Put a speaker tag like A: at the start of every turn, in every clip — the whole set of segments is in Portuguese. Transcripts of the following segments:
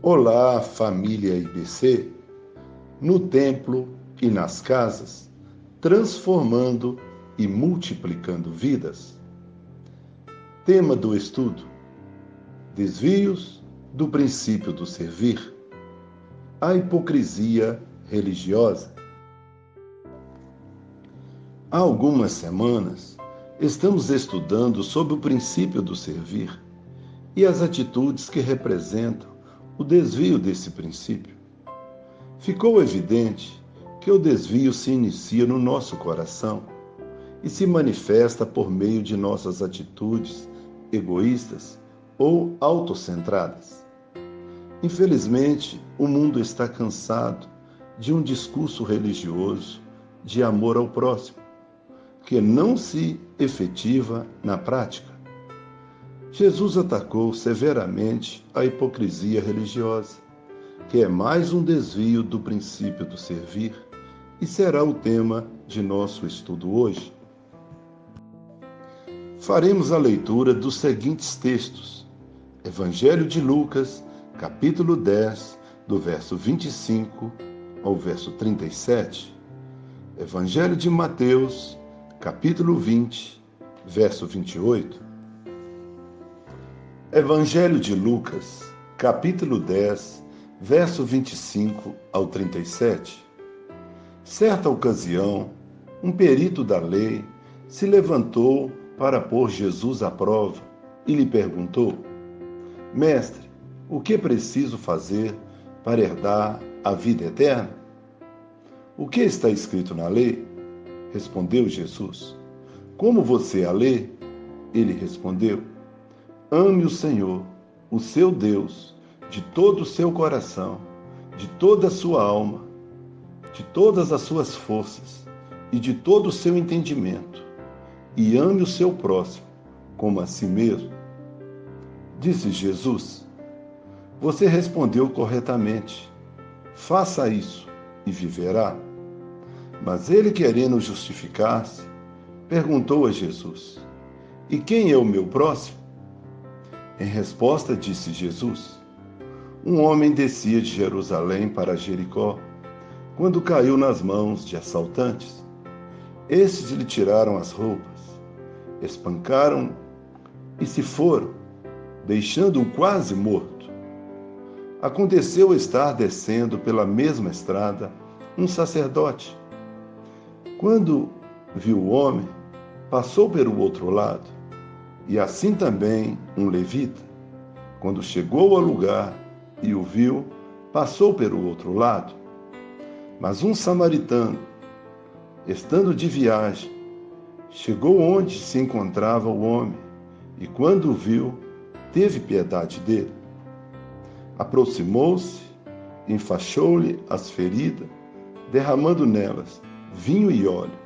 A: Olá, família IBC, no templo e nas casas, transformando e multiplicando vidas. Tema do estudo: desvios do princípio do servir, a hipocrisia religiosa. Há algumas semanas, estamos estudando sobre o princípio do servir e as atitudes que representam o desvio desse princípio. Ficou evidente que o desvio se inicia no nosso coração e se manifesta por meio de nossas atitudes egoístas ou autocentradas. Infelizmente, o mundo está cansado de um discurso religioso de amor ao próximo, que não se efetiva na prática. Jesus atacou severamente a hipocrisia religiosa, que é mais um desvio do princípio do servir, e será o tema de nosso estudo hoje. Faremos a leitura dos seguintes textos: Evangelho de Lucas, capítulo 10, do verso 25 ao verso 37. Evangelho de Mateus, capítulo 20, verso 28. Evangelho de Lucas, capítulo 10, verso 25 ao 37. Certa ocasião, um perito da lei se levantou para pôr Jesus à prova e lhe perguntou: Mestre, o que preciso fazer para herdar a vida eterna? O que está escrito na lei? Respondeu Jesus. Como você a lê? Ele respondeu: Ame o Senhor, o seu Deus, de todo o seu coração, de toda a sua alma, de todas as suas forças e de todo o seu entendimento, e ame o seu próximo como a si mesmo. Disse Jesus: Você respondeu corretamente. Faça isso e viverá. Mas ele, querendo justificar-se, perguntou a Jesus: E quem é o meu próximo? Em resposta, disse Jesus: Um homem descia de Jerusalém para Jericó, quando caiu nas mãos de assaltantes. Estes lhe tiraram as roupas, espancaram e se foram, deixando-o quase morto. Aconteceu estar descendo pela mesma estrada um sacerdote. Quando viu o homem, passou pelo outro lado, e assim também um levita. Quando chegou ao lugar e o viu, passou pelo outro lado. Mas um samaritano, estando de viagem, chegou onde se encontrava o homem, e quando o viu, teve piedade dele. Aproximou-se, enfaixou-lhe as feridas, derramando nelas vinho e óleo.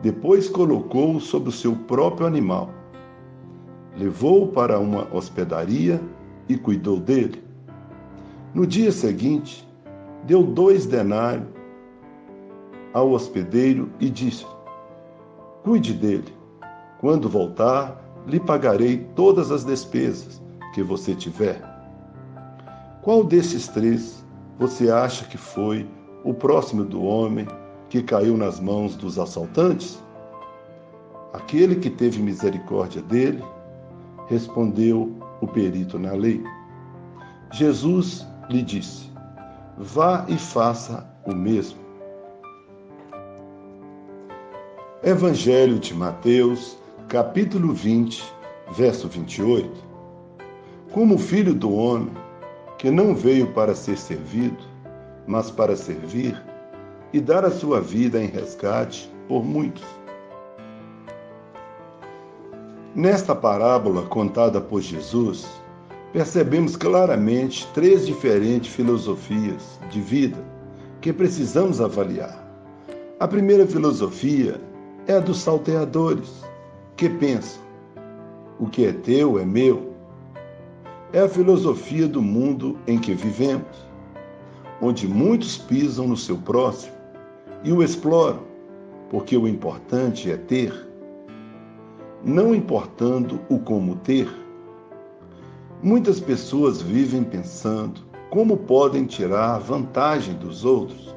A: Depois colocou-o sobre o seu próprio animal. Levou-o para uma hospedaria e cuidou dele. No dia seguinte, deu 2 denários ao hospedeiro e disse: Cuide dele. Quando voltar, lhe pagarei todas as despesas que você tiver. Qual desses 3 você acha que foi o próximo do homem que caiu nas mãos dos assaltantes? Aquele que teve misericórdia dele, respondeu o perito na lei. Jesus lhe disse: Vá e faça o mesmo. Evangelho de Mateus, capítulo 20, verso 28. Como o Filho do Homem, que não veio para ser servido, mas para servir e dar a sua vida em resgate por muitos. Nesta parábola contada por Jesus, percebemos claramente 3 diferentes filosofias de vida que precisamos avaliar. A primeira filosofia é a dos salteadores, que pensam: o que é teu é meu. É a filosofia do mundo em que vivemos, onde muitos pisam no seu próximo e o exploram, porque o importante é ter, não importando o como ter. Muitas pessoas vivem pensando como podem tirar vantagem dos outros.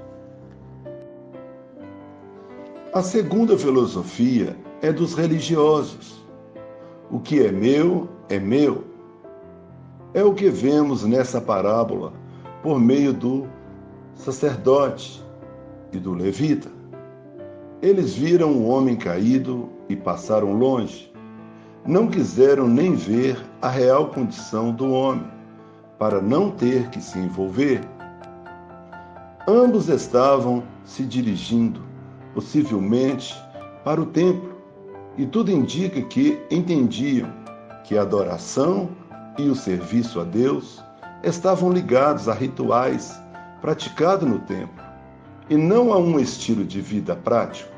A: A segunda filosofia é dos religiosos. O que é meu, é meu. É o que vemos nessa parábola por meio do sacerdote e do levita. Eles viram o homem caído e passaram longe. Não quiseram nem ver a real condição do homem, para não ter que se envolver. Ambos estavam se dirigindo, possivelmente, para o templo, e tudo indica que entendiam que a adoração e o serviço a Deus estavam ligados a rituais praticados no templo, e não a um estilo de vida prático.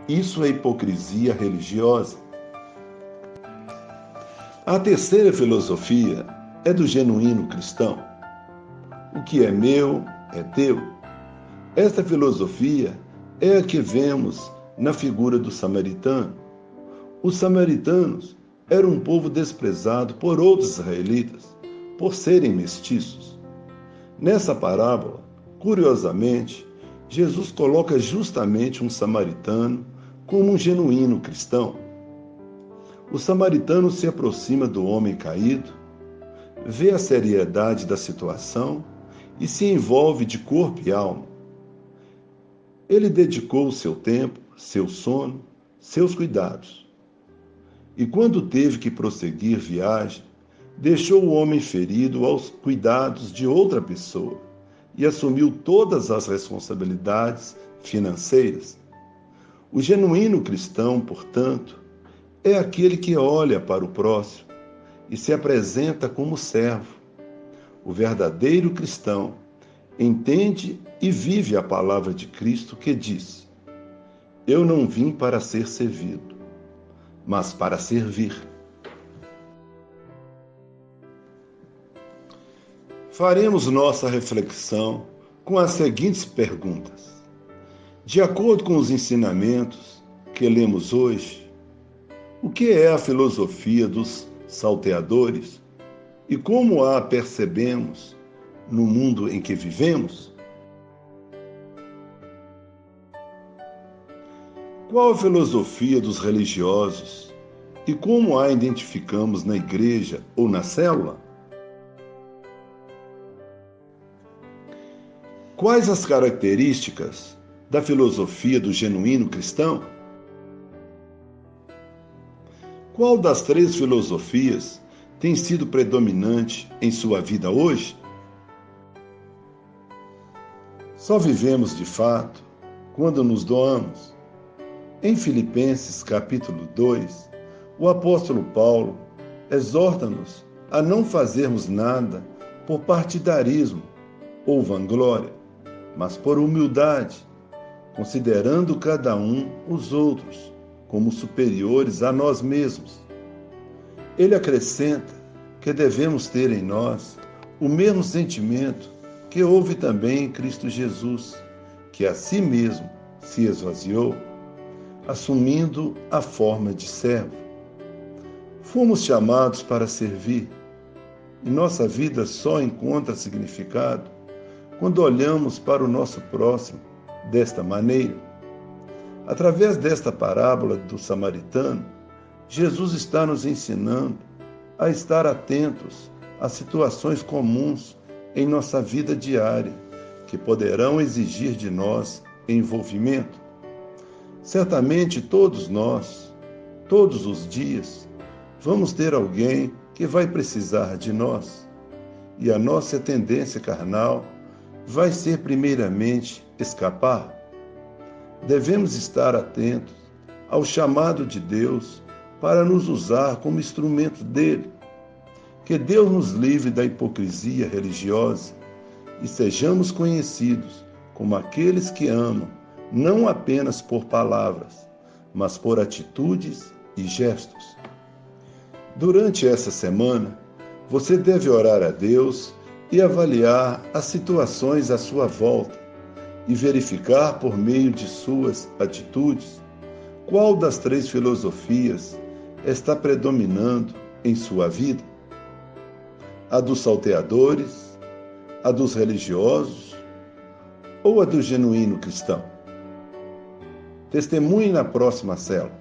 A: Isso é hipocrisia religiosa. A terceira filosofia é do genuíno cristão. O que é meu é teu. Esta filosofia é a que vemos na figura do samaritano. Os samaritanos eram um povo desprezado por outros israelitas, por serem mestiços. Nessa parábola, curiosamente, Jesus coloca justamente um samaritano como um genuíno cristão. O samaritano se aproxima do homem caído, vê a seriedade da situação e se envolve de corpo e alma. Ele dedicou o seu tempo, seu sono, seus cuidados. E quando teve que prosseguir viagem, deixou o homem ferido aos cuidados de outra pessoa e assumiu todas as responsabilidades financeiras. O genuíno cristão, portanto, é aquele que olha para o próximo e se apresenta como servo. O verdadeiro cristão entende e vive a palavra de Cristo que diz: Eu não vim para ser servido, mas para servir. Faremos nossa reflexão com as seguintes perguntas. De acordo com os ensinamentos que lemos hoje, o que é a filosofia dos salteadores e como a percebemos no mundo em que vivemos? Qual a filosofia dos religiosos e como a identificamos na igreja ou na célula? Quais as características da filosofia do genuíno cristão? Qual das três filosofias tem sido predominante em sua vida hoje? Só vivemos de fato quando nos doamos. Em Filipenses capítulo 2, o apóstolo Paulo exorta-nos a não fazermos nada por partidarismo ou vanglória, mas por humildade, considerando cada um os outros como superiores a nós mesmos. Ele acrescenta que devemos ter em nós o mesmo sentimento que houve também em Cristo Jesus, que a si mesmo se esvaziou, assumindo a forma de servo. Fomos chamados para servir, e nossa vida só encontra significado quando olhamos para o nosso próximo desta maneira. Através desta parábola do samaritano, Jesus está nos ensinando a estar atentos às situações comuns em nossa vida diária, que poderão exigir de nós envolvimento. Certamente todos nós, todos os dias, vamos ter alguém que vai precisar de nós, e a nossa tendência carnal vai ser primeiramente escapar. Devemos estar atentos ao chamado de Deus para nos usar como instrumento dele. Que Deus nos livre da hipocrisia religiosa e sejamos conhecidos como aqueles que amam, não apenas por palavras, mas por atitudes e gestos. Durante essa semana, você deve orar a Deus e avaliar as situações à sua volta e verificar por meio de suas atitudes qual das três filosofias está predominando em sua vida: a dos salteadores, A dos religiosos ou a do genuíno cristão? Testemunhe na próxima célula.